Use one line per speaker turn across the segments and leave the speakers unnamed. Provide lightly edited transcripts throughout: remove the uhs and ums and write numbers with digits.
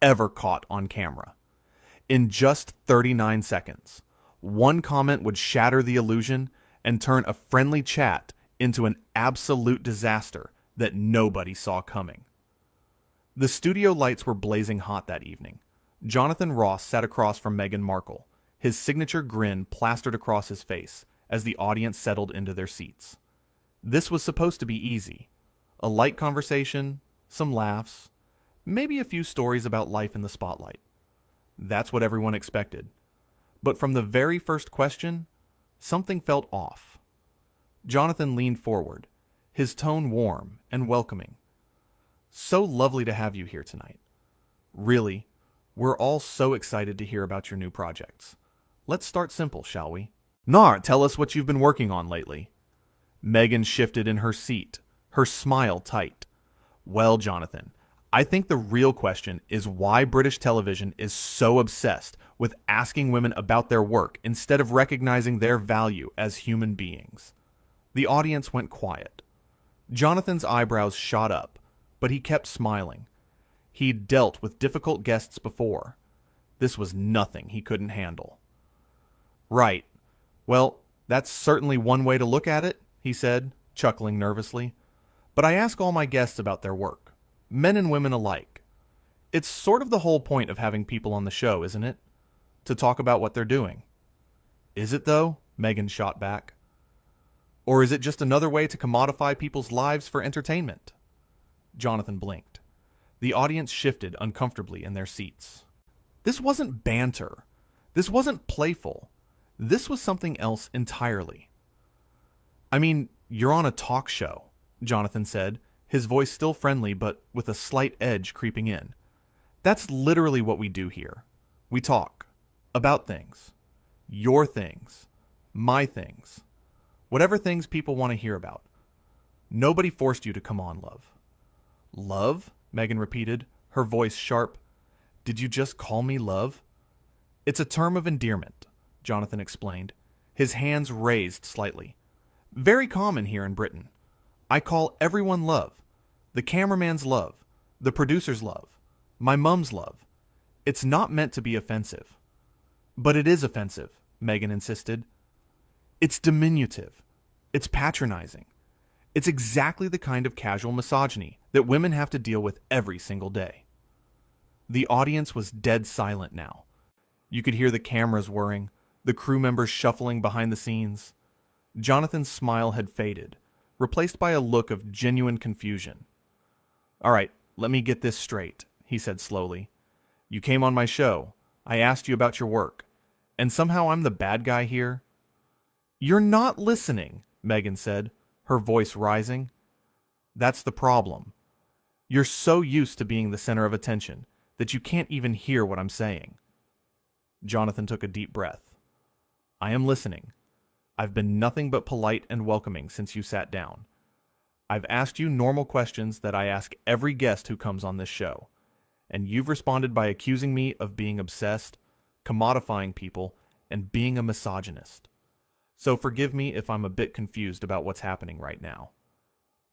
ever caught on camera. In just 39 seconds, one comment would shatter the illusion and turn a friendly chat into an absolute disaster that nobody saw coming. The studio lights were blazing hot that evening. Jonathan Ross sat across from Meghan Markle, his signature grin plastered across his face as the audience settled into their seats. This was supposed to be easy. A light conversation, some laughs, maybe a few stories about life in the spotlight. That's what everyone expected. But from the very first question, something felt off. Jonathan leaned forward, his tone warm and welcoming. "So lovely to have you here tonight. Really, we're all so excited to hear about your new projects. Let's start simple, shall we? Nar, tell us what you've been working on lately." Meghan shifted in her seat, her smile tight. "Well, Jonathan, I think the real question is why British television is so obsessed with asking women about their work instead of recognizing their value as human beings." The audience went quiet. Jonathan's eyebrows shot up, but he kept smiling. He'd dealt with difficult guests before. This was nothing he couldn't handle. "Right. Well, that's certainly one way to look at it," he said, chuckling nervously. "But I ask all my guests about their work, men and women alike. It's sort of the whole point of having people on the show, isn't it? To talk about what they're doing." "Is it, though?" Meghan shot back. "Or is it just another way to commodify people's lives for entertainment?" Jonathan blinked. The audience shifted uncomfortably in their seats. This wasn't banter. This wasn't playful. This was something else entirely. "I mean, you're on a talk show," Jonathan said, his voice still friendly but with a slight edge creeping in. "That's literally what we do here. We talk. About things. Your things. My things. Whatever things people want to hear about. Nobody forced you to come on, love." "Love?" Meghan repeated, her voice sharp. "Did you just call me love?" "It's a term of endearment," Jonathan explained, his hands raised slightly. "Very common here in Britain. I call everyone love. The cameraman's love. The producer's love. My mum's love. It's not meant to be offensive." "But it is offensive," Meghan insisted. "It's diminutive. It's patronizing. It's exactly the kind of casual misogyny that women have to deal with every single day." The audience was dead silent now. You could hear the cameras whirring, the crew members shuffling behind the scenes. Jonathan's smile had faded, replaced by a look of genuine confusion. "All right, let me get this straight," he said slowly. "You came on my show, I asked you about your work, and somehow I'm the bad guy here?" "You're not listening," Meghan said, her voice rising. "That's the problem. You're so used to being the center of attention that you can't even hear what I'm saying." Jonathan took a deep breath. "I am listening. I've been nothing but polite and welcoming since you sat down. I've asked you normal questions that I ask every guest who comes on this show, and you've responded by accusing me of being obsessed, commodifying people, and being a misogynist. So forgive me if I'm a bit confused about what's happening right now."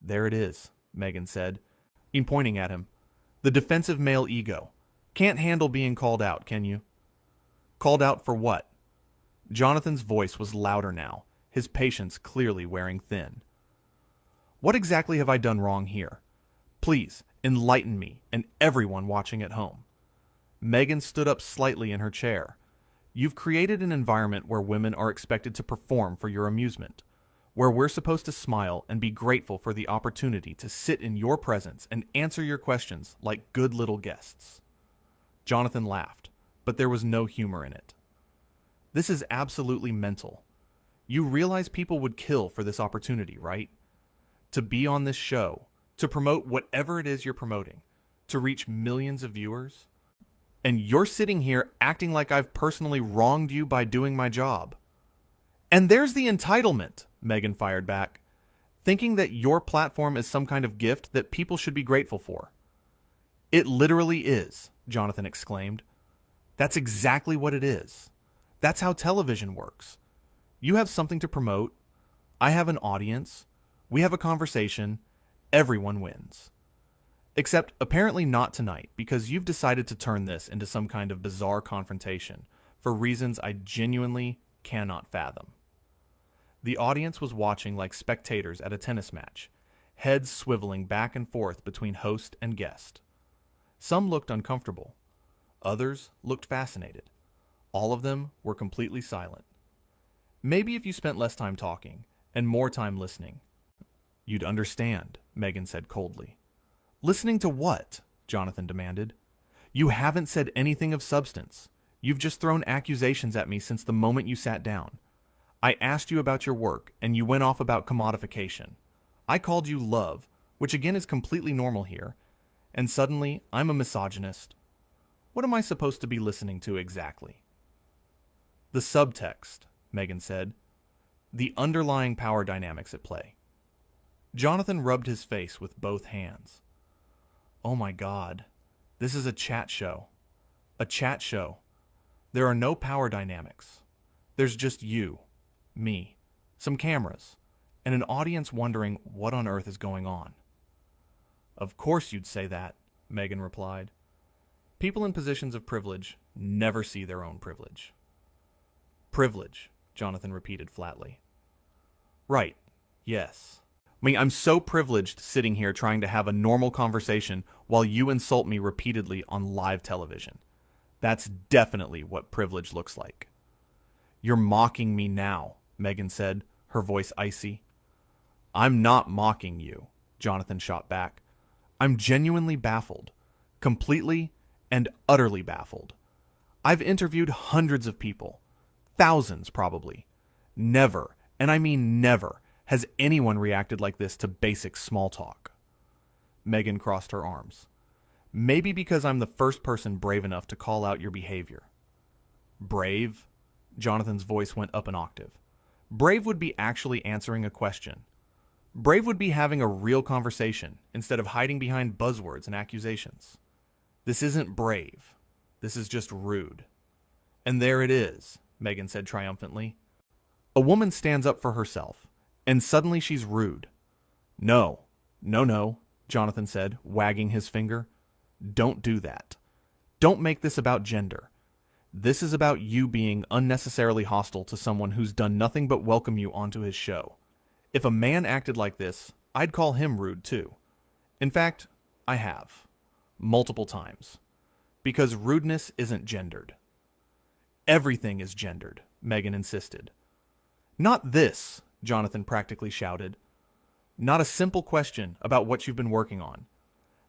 "There it is," Meghan said, pointing at him. "The defensive male ego. Can't handle being called out, can you?" "Called out for what?" Jonathan's voice was louder now, his patience clearly wearing thin. "What exactly have I done wrong here? Please, enlighten me and everyone watching at home." Meghan stood up slightly in her chair. "You've created an environment where women are expected to perform for your amusement, where we're supposed to smile and be grateful for the opportunity to sit in your presence and answer your questions like good little guests." Jonathan laughed, but there was no humor in it. "This is absolutely mental. You realize people would kill for this opportunity, right? To be on this show, to promote whatever it is you're promoting, to reach millions of viewers. And you're sitting here acting like I've personally wronged you by doing my job." "And there's the entitlement," Meghan fired back, "thinking that your platform is some kind of gift that people should be grateful for." "It literally is," Jonathan exclaimed. "That's exactly what it is. That's how television works. You have something to promote. I have an audience. We have a conversation. Everyone wins. Except apparently not tonight, because you've decided to turn this into some kind of bizarre confrontation for reasons I genuinely cannot fathom. The audience was watching like spectators at a tennis match, heads swiveling back and forth between host and guest. Some looked uncomfortable. Others looked fascinated. All of them were completely silent. Maybe if you spent less time talking and more time listening, you'd understand, Meghan said coldly. Listening to what? Jonathan demanded. You haven't said anything of substance. You've just thrown accusations at me since the moment you sat down. I asked you about your work, and you went off about commodification. I called you love, which again is completely normal here, and suddenly I'm a misogynist. What am I supposed to be listening to exactly? The subtext, Meghan said. The underlying power dynamics at play. Jonathan rubbed his face with both hands. Oh my God, this is a chat show. A chat show. There are no power dynamics. There's just you, me, some cameras, and an audience wondering what on earth is going on. Of course you'd say that, Meghan replied. People in positions of privilege never see their own privilege. Privilege, Jonathan repeated flatly. Right, yes. I mean, I'm so privileged sitting here trying to have a normal conversation while you insult me repeatedly on live television. That's definitely what privilege looks like. You're mocking me now, Meghan said, her voice icy. I'm not mocking you, Jonathan shot back. I'm genuinely baffled. Completely and utterly baffled. I've interviewed hundreds of people. Thousands, probably. Never, and I mean never, has anyone reacted like this to basic small talk. Meghan crossed her arms. Maybe because I'm the first person brave enough to call out your behavior. Brave? Jonathan's voice went up an octave. Brave would be actually answering a question. Brave would be having a real conversation instead of hiding behind buzzwords and accusations. This isn't brave. This is just rude. And there it is, Meghan said triumphantly. A woman stands up for herself, and suddenly she's rude. No, Jonathan said, wagging his finger. Don't do that. Don't make this about gender. This is about you being unnecessarily hostile to someone who's done nothing but welcome you onto his show. If a man acted like this, I'd call him rude too. In fact, I have. Multiple times. Because rudeness isn't gendered. Everything is gendered, Meghan insisted. Not this, Jonathan practically shouted. Not a simple question about what you've been working on.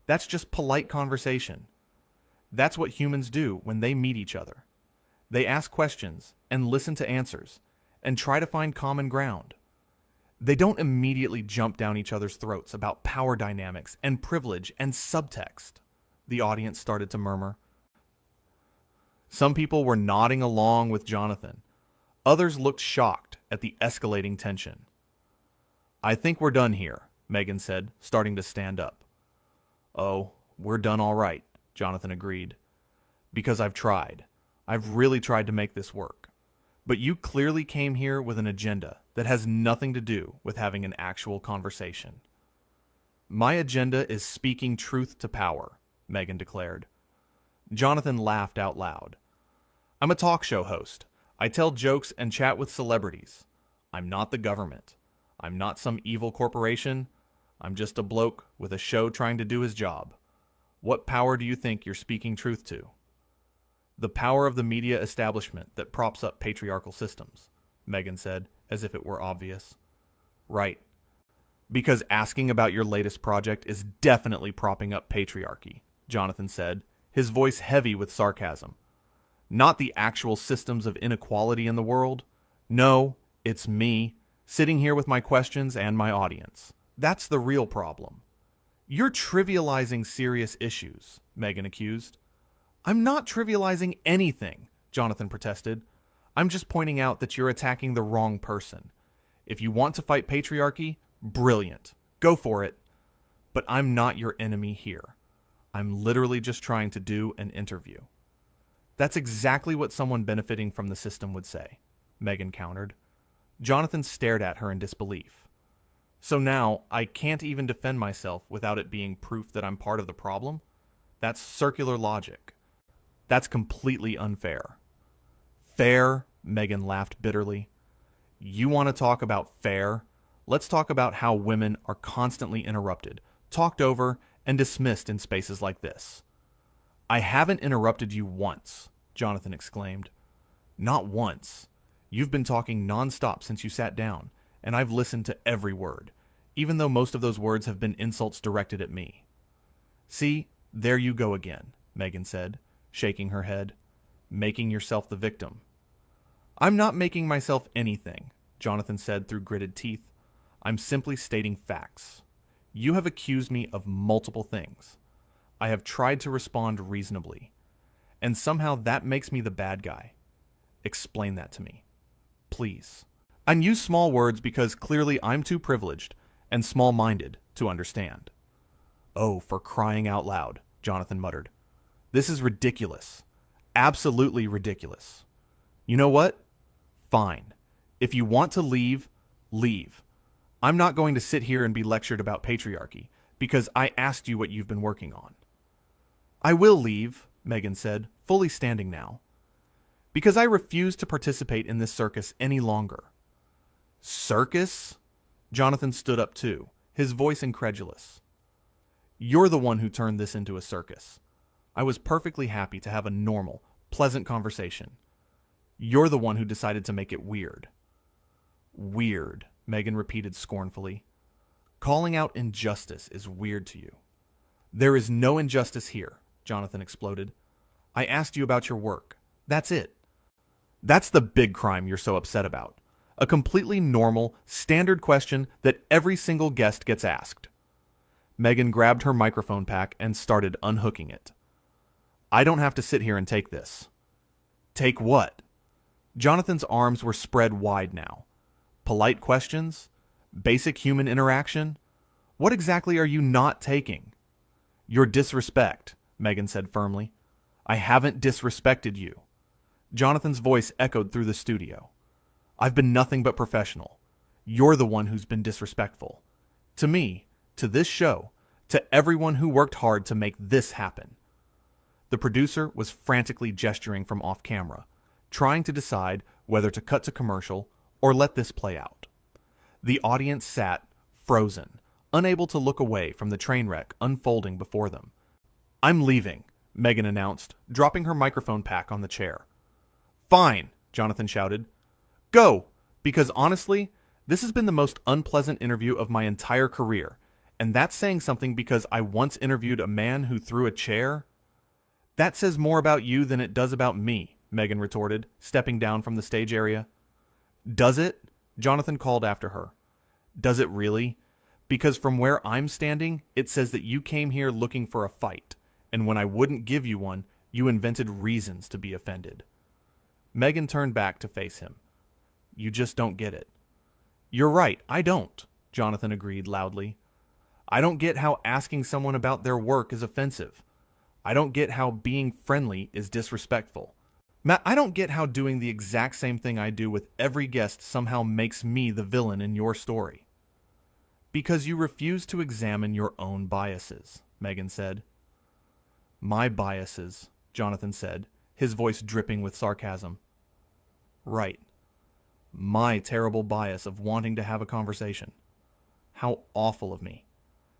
That's just polite conversation. That's what humans do when they meet each other. They ask questions and listen to answers and try to find common ground. They don't immediately jump down each other's throats about power dynamics and privilege and subtext, the audience started to murmur. Some people were nodding along with Jonathan. Others looked shocked at the escalating tension. I think we're done here, Meghan said, starting to stand up. Oh, we're done all right, Jonathan agreed. Because I've tried. I've really tried to make this work. But you clearly came here with an agenda that has nothing to do with having an actual conversation. My agenda is speaking truth to power, Meghan declared. Jonathan laughed out loud. I'm a talk show host. I tell jokes and chat with celebrities. I'm not the government. I'm not some evil corporation. I'm just a bloke with a show trying to do his job. What power do you think you're speaking truth to? The power of the media establishment that props up patriarchal systems, Meghan said, as if it were obvious. Right. Because asking about your latest project is definitely propping up patriarchy, Jonathan said, his voice heavy with sarcasm. Not the actual systems of inequality in the world. No, it's me, sitting here with my questions and my audience. That's the real problem. You're trivializing serious issues, Meghan accused. I'm not trivializing anything, Jonathan protested. I'm just pointing out that you're attacking the wrong person. If you want to fight patriarchy, brilliant. Go for it. But I'm not your enemy here. I'm literally just trying to do an interview. That's exactly what someone benefiting from the system would say, Meghan countered. Jonathan stared at her in disbelief. So now I can't even defend myself without it being proof that I'm part of the problem? That's circular logic. That's completely unfair. Fair? Meghan laughed bitterly. You want to talk about fair? Let's talk about how women are constantly interrupted, talked over, and dismissed in spaces like this. I haven't interrupted you once, Jonathan exclaimed. Not once. You've been talking nonstop since you sat down, and I've listened to every word, even though most of those words have been insults directed at me. See, there you go again, Meghan said, shaking her head, making yourself the victim. I'm not making myself anything, Jonathan said through gritted teeth. I'm simply stating facts. You have accused me of multiple things. I have tried to respond reasonably, and somehow that makes me the bad guy. Explain that to me, please. I use small words because clearly I'm too privileged and small-minded to understand. Oh, for crying out loud, Jonathan muttered. This is ridiculous. Absolutely ridiculous. You know what? Fine. If you want to leave, leave. I'm not going to sit here and be lectured about patriarchy because I asked you what you've been working on. I will leave, Meghan said, fully standing now, because I refuse to participate in this circus any longer. Circus? Jonathan stood up too, his voice incredulous. You're the one who turned this into a circus. I was perfectly happy to have a normal, pleasant conversation. You're the one who decided to make it weird. Weird, Meghan repeated scornfully. Calling out injustice is weird to you. There is no injustice here, Jonathan exploded. I asked you about your work. That's it. That's the big crime you're so upset about. A completely normal, standard question that every single guest gets asked. Meghan grabbed her microphone pack and started unhooking it. I don't have to sit here and take this. Take what? Jonathan's arms were spread wide now. Polite questions? Basic human interaction? What exactly are you not taking? Your disrespect, Meghan said firmly. I haven't disrespected you. Jonathan's voice echoed through the studio. I've been nothing but professional. You're the one who's been disrespectful. To me, to this show, to everyone who worked hard to make this happen. The producer was frantically gesturing from off camera, trying to decide whether to cut to commercial or let this play out. The audience sat, frozen, unable to look away from the train wreck unfolding before them. I'm leaving, Meghan announced, dropping her microphone pack on the chair. Fine, Jonathan shouted. Go, because honestly, this has been the most unpleasant interview of my entire career, and that's saying something because I once interviewed a man who threw a chair. That says more about you than it does about me, Meghan retorted, stepping down from the stage area. Does it? Jonathan called after her. Does it really? Because from where I'm standing, it says that you came here looking for a fight, and when I wouldn't give you one, you invented reasons to be offended. Meghan turned back to face him. You just don't get it. You're right, I don't, Jonathan agreed loudly. I don't get how asking someone about their work is offensive. I don't get how being friendly is disrespectful. Matt, I don't get how doing the exact same thing I do with every guest somehow makes me the villain in your story. Because you refuse to examine your own biases, Meghan said. My biases, Jonathan said, his voice dripping with sarcasm. Right. My terrible bias of wanting to have a conversation. How awful of me.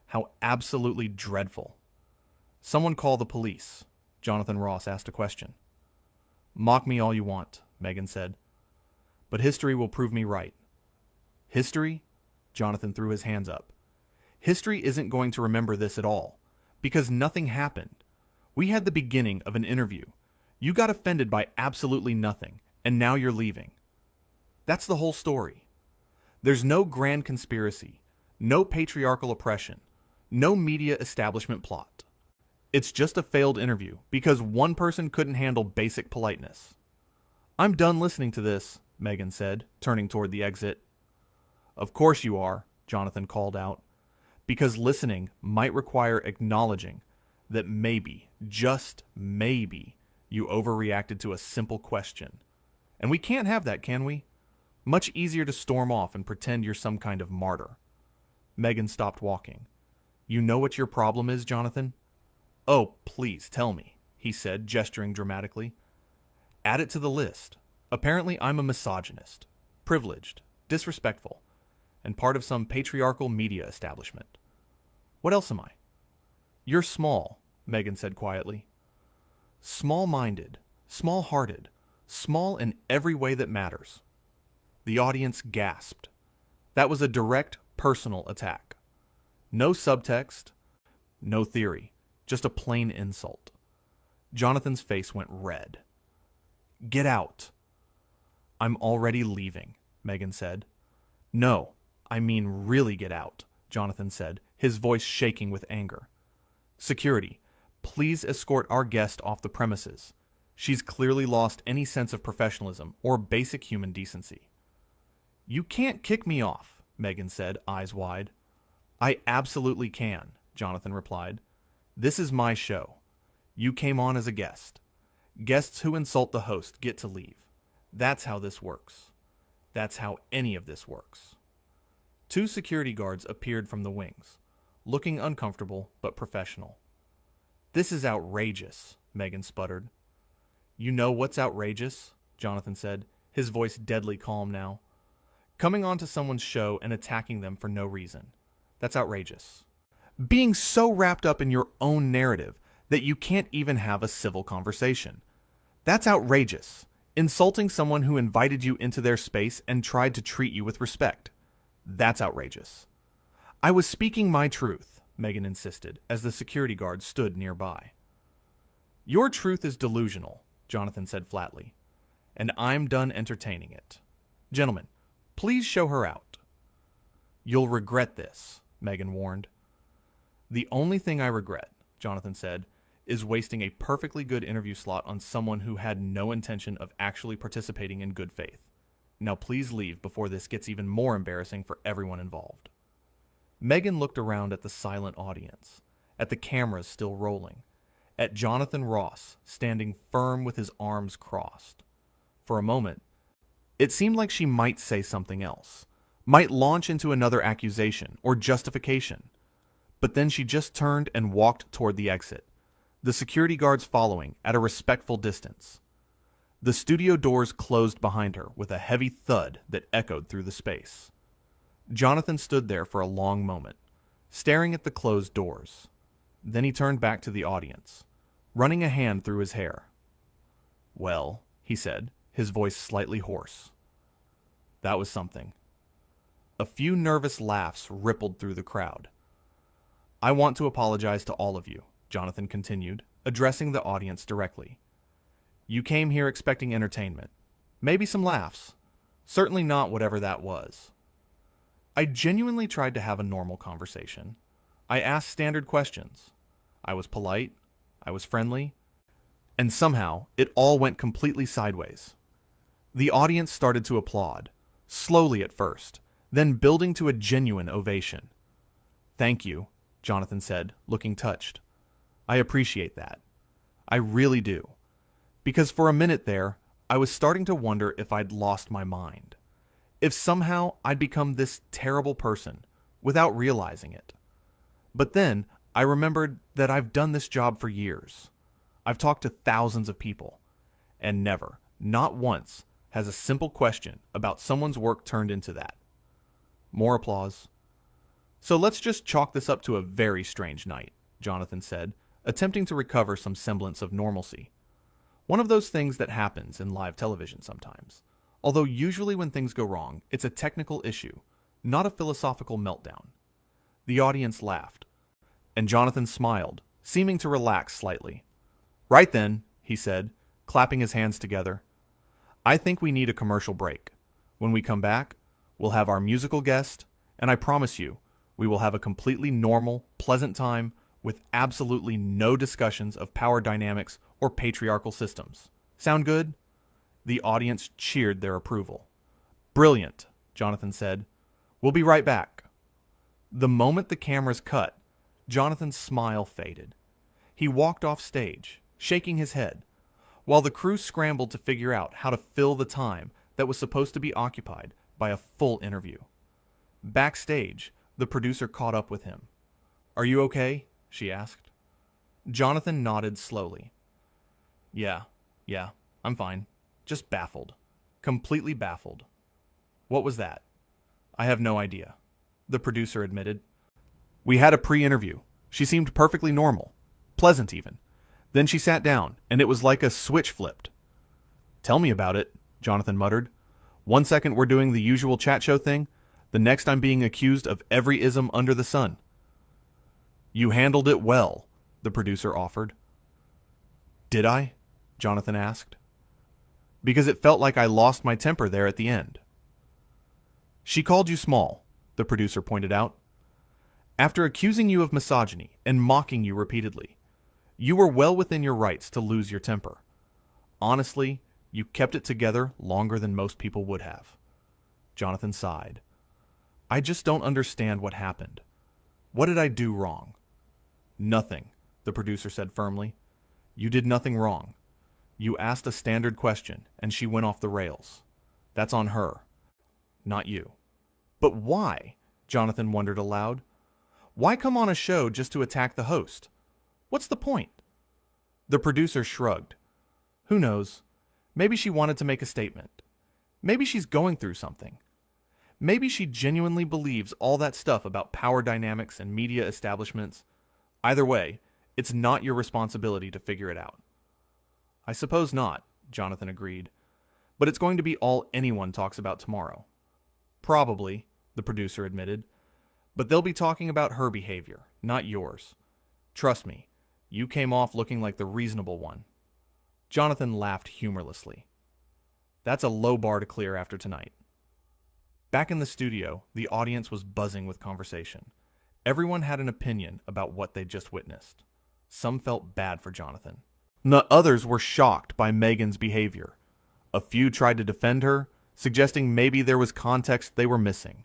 How absolutely dreadful. Someone call the police, Jonathan Ross asked a question. Mock me all you want, Meghan said. But history will prove me right. History? Jonathan threw his hands up. History isn't going to remember this at all, because nothing happened. We had the beginning of an interview. You got offended by absolutely nothing, and now you're leaving. That's the whole story. There's no grand conspiracy, no patriarchal oppression, no media establishment plot. It's just a failed interview because one person couldn't handle basic politeness. I'm done listening to this, Meghan said, turning toward the exit. Of course you are, Jonathan called out, because listening might require acknowledging that maybe, just maybe, you overreacted to a simple question. And we can't have that, can we? Much easier to storm off and pretend you're some kind of martyr. Meghan stopped walking. You know what your problem is, Jonathan? Oh, please, tell me, he said, gesturing dramatically. Add it to the list. Apparently I'm a misogynist, privileged, disrespectful, and part of some patriarchal media establishment. What else am I? You're small, Meghan said quietly. Small-minded, small-hearted, small in every way that matters. The audience gasped. That was a direct, personal attack. No subtext, no theory, just a plain insult. Jonathan's face went red. Get out. I'm already leaving, Meghan said. No, I mean really get out, Jonathan said, his voice shaking with anger. Security, please escort our guest off the premises. She's clearly lost any sense of professionalism or basic human decency. You can't kick me off, Meghan said, eyes wide. I absolutely can, Jonathan replied. This is my show. You came on as a guest. Guests who insult the host get to leave. That's how this works. That's how any of this works. 2 security guards appeared from the wings, looking uncomfortable but professional. This is outrageous, Meghan sputtered. You know what's outrageous? Jonathan said, his voice deadly calm now. Coming onto someone's show and attacking them for no reason. That's outrageous. Being so wrapped up in your own narrative that you can't even have a civil conversation. That's outrageous. Insulting someone who invited you into their space and tried to treat you with respect. That's outrageous. I was speaking my truth, Meghan insisted, as the security guard stood nearby. Your truth is delusional, Jonathan said flatly, and I'm done entertaining it. Gentlemen, please show her out. You'll regret this, Meghan warned. The only thing I regret, Jonathan said, is wasting a perfectly good interview slot on someone who had no intention of actually participating in good faith. Now please leave before this gets even more embarrassing for everyone involved. Meghan looked around at the silent audience, at the cameras still rolling, at Jonathan Ross standing firm with his arms crossed. For a moment, it seemed like she might say something else, might launch into another accusation or justification. But then she just turned and walked toward the exit, the security guards following at a respectful distance. The studio doors closed behind her with a heavy thud that echoed through the space. Jonathan stood there for a long moment, staring at the closed doors. Then he turned back to the audience, running a hand through his hair. Well, he said, his voice slightly hoarse. That was something. A few nervous laughs rippled through the crowd. I want to apologize to all of you, Jonathan continued, addressing the audience directly. You came here expecting entertainment. Maybe some laughs. Certainly not whatever that was. I genuinely tried to have a normal conversation. I asked standard questions. I was polite. I was friendly. And somehow, it all went completely sideways. The audience started to applaud, slowly at first, then building to a genuine ovation. Thank you, Jonathan said, looking touched. I appreciate that. I really do. Because for a minute there, I was starting to wonder if I'd lost my mind. If somehow I'd become this terrible person without realizing it. But then I remembered that I've done this job for years. I've talked to thousands of people, and never, not once, has a simple question about someone's work turned into that. More applause. So let's just chalk this up to a very strange night, Jonathan said, attempting to recover some semblance of normalcy. One of those things that happens in live television sometimes. Although usually when things go wrong, it's a technical issue, not a philosophical meltdown. The audience laughed, and Jonathan smiled, seeming to relax slightly. Right then, he said, clapping his hands together. I think we need a commercial break. When we come back, we'll have our musical guest, and I promise you, we will have a completely normal, pleasant time with absolutely no discussions of power dynamics or patriarchal systems. Sound good? The audience cheered their approval. Brilliant, Jonathan said. We'll be right back. The moment the cameras cut, Jonathan's smile faded. He walked off stage, shaking his head, while the crew scrambled to figure out how to fill the time that was supposed to be occupied by a full interview. Backstage, The producer caught up with him. "Are you okay?" she asked. Jonathan nodded slowly. Yeah, I'm fine. Just baffled. Completely baffled." "What was that?" "I have no idea," the producer admitted. "We had a pre-interview. She seemed perfectly normal. Pleasant, even. Then she sat down, and it was like a switch flipped." "Tell me about it," Jonathan muttered. "One second we're doing the usual chat show thing, the next I'm being accused of every ism under the sun." "You handled it well," the producer offered. "Did I?" Jonathan asked. "Because it felt like I lost my temper there at the end." "She called you small," the producer pointed out. "After accusing you of misogyny and mocking you repeatedly, you were well within your rights to lose your temper. Honestly, you kept it together longer than most people would have." Jonathan sighed. "I just don't understand what happened. What did I do wrong?" "Nothing," the producer said firmly. "You did nothing wrong. You asked a standard question, and she went off the rails. That's on her, not you." "But why?" Jonathan wondered aloud. "Why come on a show just to attack the host? What's the point?" The producer shrugged. "Who knows? Maybe she wanted to make a statement. Maybe she's going through something. Maybe she genuinely believes all that stuff about power dynamics and media establishments. Either way, it's not your responsibility to figure it out." "I suppose not," Jonathan agreed. "But it's going to be all anyone talks about tomorrow." "Probably," the producer admitted. "But they'll be talking about her behavior, not yours. Trust me, you came off looking like the reasonable one." Jonathan laughed humorlessly. "That's a low bar to clear after tonight." Back in the studio, the audience was buzzing with conversation. Everyone had an opinion about what they'd just witnessed. Some felt bad for Jonathan. Others were shocked by Meghan's behavior. A few tried to defend her, suggesting maybe there was context they were missing.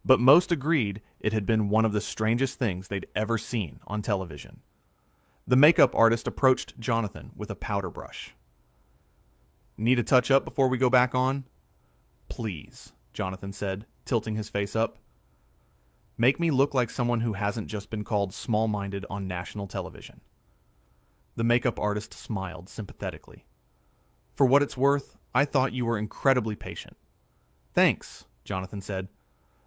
But most agreed it had been one of the strangest things they'd ever seen on television. The makeup artist approached Jonathan with a powder brush. "Need a touch up before we go back on?" "Please," Jonathan said, tilting his face up. "Make me look like someone who hasn't just been called small-minded on national television." The makeup artist smiled sympathetically. "For what it's worth, I thought you were incredibly patient." "Thanks," Jonathan said,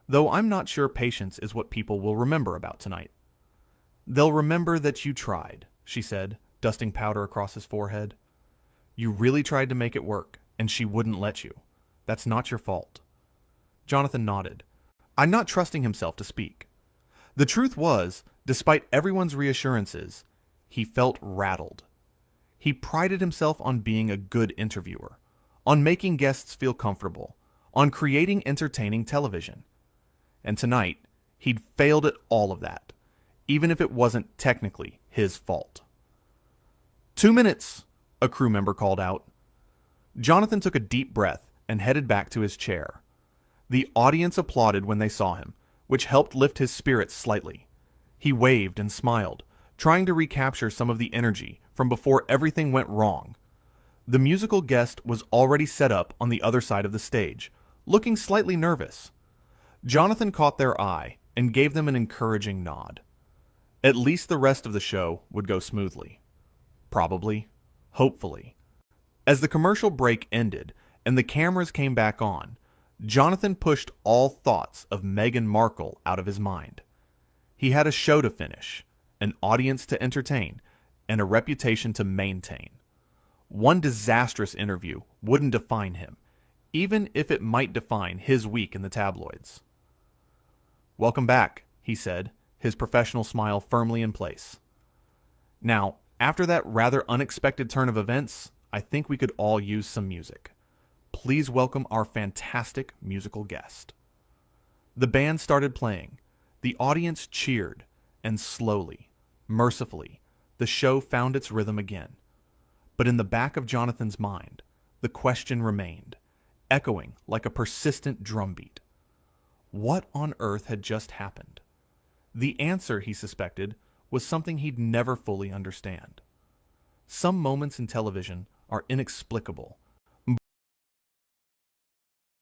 "though I'm not sure patience is what people will remember about tonight." "They'll remember that you tried," she said, dusting powder across his forehead. "You really tried to make it work, and she wouldn't let you. That's not your fault." Jonathan nodded, not trusting himself to speak. The truth was, despite everyone's reassurances, he felt rattled. He prided himself on being a good interviewer, on making guests feel comfortable, on creating entertaining television. And tonight, he'd failed at all of that, even if it wasn't technically his fault. 2 minutes, a crew member called out. Jonathan took a deep breath and headed back to his chair. The audience applauded when they saw him, which helped lift his spirits slightly. He waved and smiled, trying to recapture some of the energy from before everything went wrong. The musical guest was already set up on the other side of the stage, looking slightly nervous. Jonathan caught their eye and gave them an encouraging nod. At least the rest of the show would go smoothly. Probably. Hopefully. As the commercial break ended and the cameras came back on, Jonathan pushed all thoughts of Meghan Markle out of his mind. He had a show to finish, an audience to entertain, and a reputation to maintain. One disastrous interview wouldn't define him, even if it might define his week in the tabloids. "Welcome back," he said, his professional smile firmly in place. "Now, after that rather unexpected turn of events, I think we could all use some music. Please welcome our fantastic musical guest." The band started playing. The audience cheered, and slowly, mercifully, the show found its rhythm again. But in the back of Jonathan's mind, the question remained, echoing like a persistent drumbeat. What on earth had just happened? The answer, he suspected, was something he'd never fully understand. Some moments in television are inexplicable